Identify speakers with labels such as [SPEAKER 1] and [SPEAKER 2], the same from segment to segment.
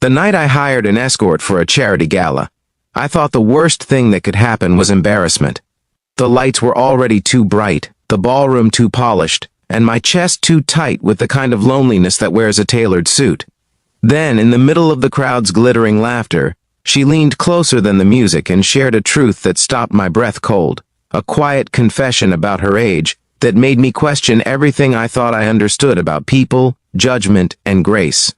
[SPEAKER 1] The night I hired an escort for a charity gala, I thought the worst thing that could happen was embarrassment. The lights were already too bright, the ballroom too polished, and my chest too tight with the kind of loneliness that wears a tailored suit. Then, in the middle of the crowd's glittering laughter, she leaned closer than the music and shared a truth that stopped my breath cold, a quiet confession about her age that made me question everything I thought I understood about people, judgment, and grace.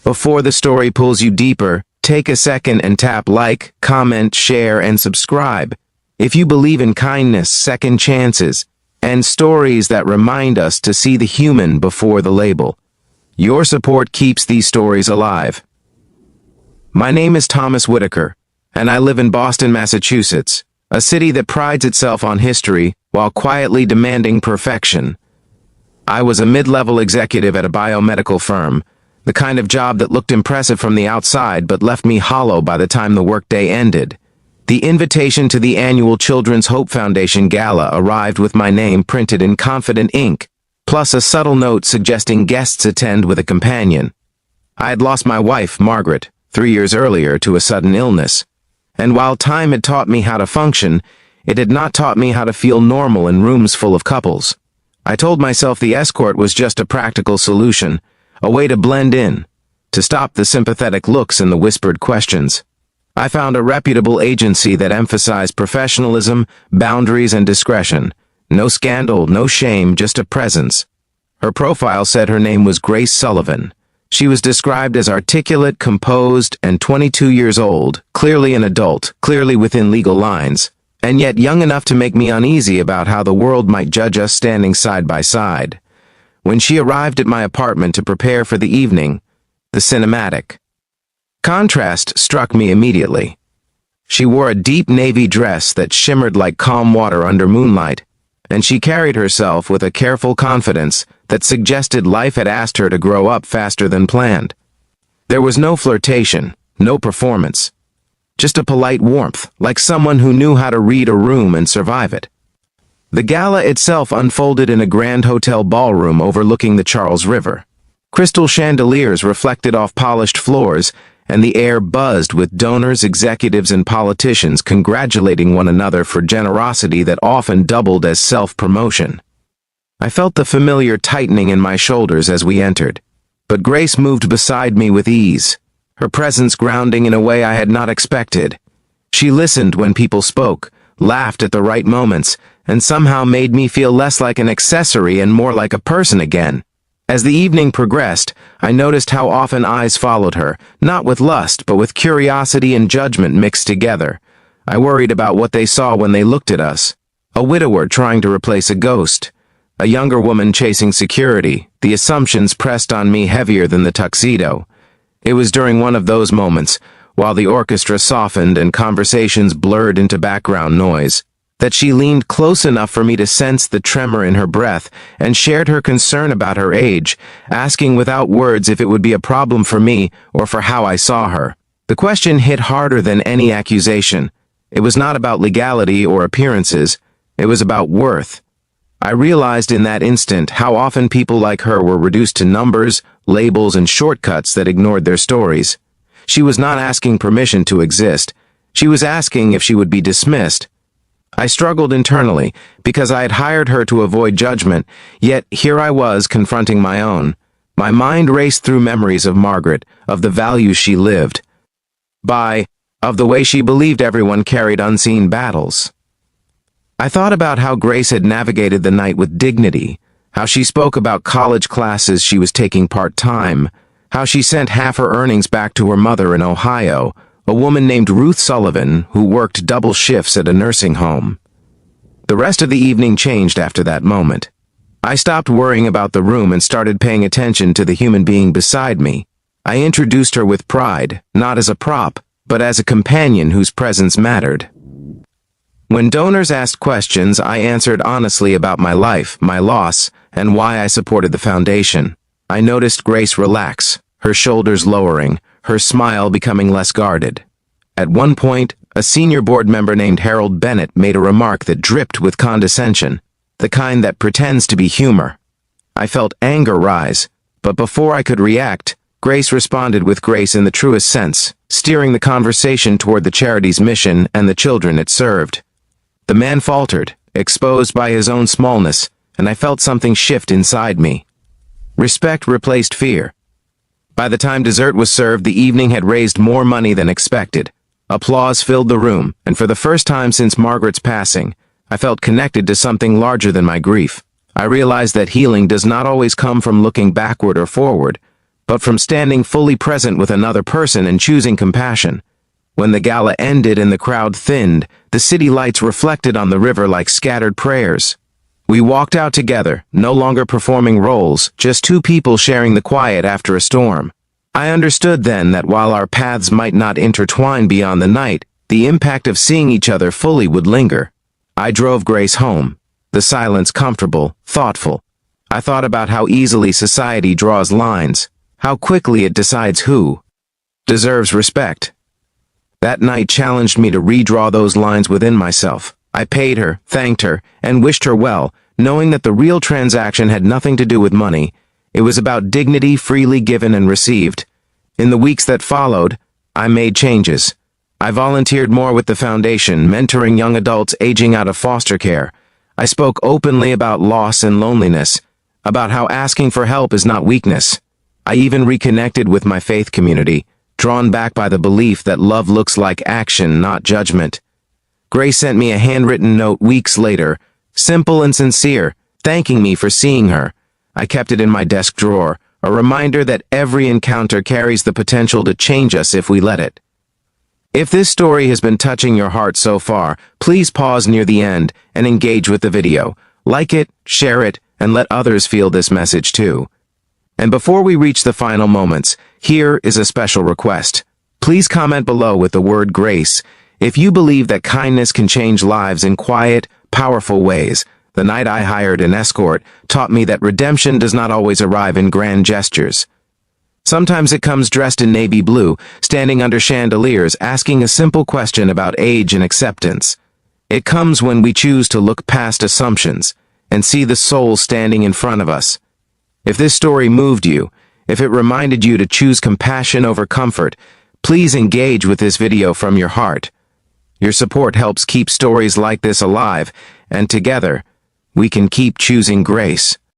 [SPEAKER 1] Before the story pulls you deeper, take a second and tap like, comment, share, and subscribe if you believe in kindness, second chances, and stories that remind us to see the human before the label. Your support keeps these stories alive. My name is Thomas Whitaker, and I live in Boston, Massachusetts, a city that prides itself on history while quietly demanding perfection. I was a mid-level executive at a biomedical firm, the kind of job that looked impressive from the outside but left me hollow by the time the workday ended. The invitation to the annual Children's Hope Foundation Gala arrived with my name printed in confident ink, plus a subtle note suggesting guests attend with a companion. I had lost my wife, Margaret, 3 years earlier to a sudden illness, and while time had taught me how to function, it had not taught me how to feel normal in rooms full of couples. I told myself the escort was just a practical solution, a way to blend in, to stop the sympathetic looks and the whispered questions. I found a reputable agency that emphasized professionalism, boundaries, and discretion. No scandal, no shame, just a presence. Her profile said her name was Grace Sullivan. She was described as articulate, composed, and 22 years old, clearly an adult, clearly within legal lines, and yet young enough to make me uneasy about how the world might judge us standing side by side. When she arrived at my apartment to prepare for the evening, the cinematic contrast struck me immediately. She wore a deep navy dress that shimmered like calm water under moonlight, and she carried herself with a careful confidence that suggested life had asked her to grow up faster than planned. There was no flirtation, no performance, just a polite warmth, like someone who knew how to read a room and survive it. The gala itself unfolded in a grand hotel ballroom overlooking the Charles River. Crystal chandeliers reflected off polished floors, and the air buzzed with donors, executives, and politicians congratulating one another for generosity that often doubled as self-promotion. I felt the familiar tightening in my shoulders as we entered, but Grace moved beside me with ease, her presence grounding in a way I had not expected. She listened when people spoke, laughed at the right moments, and somehow made me feel less like an accessory and more like a person again. As the evening progressed, I noticed how often eyes followed her, not with lust, but with curiosity and judgment mixed together. I worried about what they saw when they looked at us. A widower trying to replace a ghost. A younger woman chasing security, the assumptions pressed on me heavier than the tuxedo. It was during one of those moments, while the orchestra softened and conversations blurred into background noise, that she leaned close enough for me to sense the tremor in her breath and shared her concern about her age, asking without words if it would be a problem for me or for how I saw her. The question hit harder than any accusation. It was not about legality or appearances. It was about worth. I realized in that instant how often people like her were reduced to numbers, labels, and shortcuts that ignored their stories. She was not asking permission to exist. She was asking if she would be dismissed. I struggled internally, because I had hired her to avoid judgment, yet here I was confronting my own. My mind raced through memories of Margaret, of the values she lived by, of the way she believed everyone carried unseen battles. I thought about how Grace had navigated the night with dignity, how she spoke about college classes she was taking part-time, how she sent half her earnings back to her mother in Ohio, a woman named Ruth Sullivan who worked double shifts at a nursing home. The rest of the evening changed after that moment. I stopped worrying about the room and started paying attention to the human being beside me. I introduced her with pride, not as a prop, but as a companion whose presence mattered. When donors asked questions, I answered honestly about my life, my loss, and why I supported the foundation. I noticed Grace relax, her shoulders lowering, her smile becoming less guarded. At one point, a senior board member named Harold Bennett made a remark that dripped with condescension, the kind that pretends to be humor. I felt anger rise, but before I could react, Grace responded with grace in the truest sense, steering the conversation toward the charity's mission and the children it served. The man faltered, exposed by his own smallness, and I felt something shift inside me. Respect replaced fear. By the time dessert was served, the evening had raised more money than expected. Applause filled the room, and for the first time since Margaret's passing, I felt connected to something larger than my grief. I realized that healing does not always come from looking backward or forward, but from standing fully present with another person and choosing compassion. When the gala ended and the crowd thinned, the city lights reflected on the river like scattered prayers. We walked out together, no longer performing roles, just two people sharing the quiet after a storm. I understood then that while our paths might not intertwine beyond the night, the impact of seeing each other fully would linger. I drove Grace home, the silence comfortable, thoughtful. I thought about how easily society draws lines, how quickly it decides who deserves respect. That night challenged me to redraw those lines within myself. I paid her, thanked her, and wished her well, knowing that the real transaction had nothing to do with money. It was about dignity freely given and received. In the weeks that followed, I made changes. I volunteered more with the foundation, mentoring young adults aging out of foster care. I spoke openly about loss and loneliness, about how asking for help is not weakness. I even reconnected with my faith community, drawn back by the belief that love looks like action, not judgment. Grace sent me a handwritten note weeks later, simple and sincere, thanking me for seeing her. I kept it in my desk drawer, a reminder that every encounter carries the potential to change us if we let it. If this story has been touching your heart so far, please pause near the end and engage with the video. Like it, share it, and let others feel this message too. And before we reach the final moments, here is a special request. Please comment below with the word grace if you believe that kindness can change lives in quiet, powerful ways. The night I hired an escort taught me that redemption does not always arrive in grand gestures. Sometimes it comes dressed in navy blue, standing under chandeliers, asking a simple question about age and acceptance. It comes when we choose to look past assumptions and see the soul standing in front of us. If this story moved you, if it reminded you to choose compassion over comfort, please engage with this video from your heart. Your support helps keep stories like this alive, and together, we can keep choosing grace.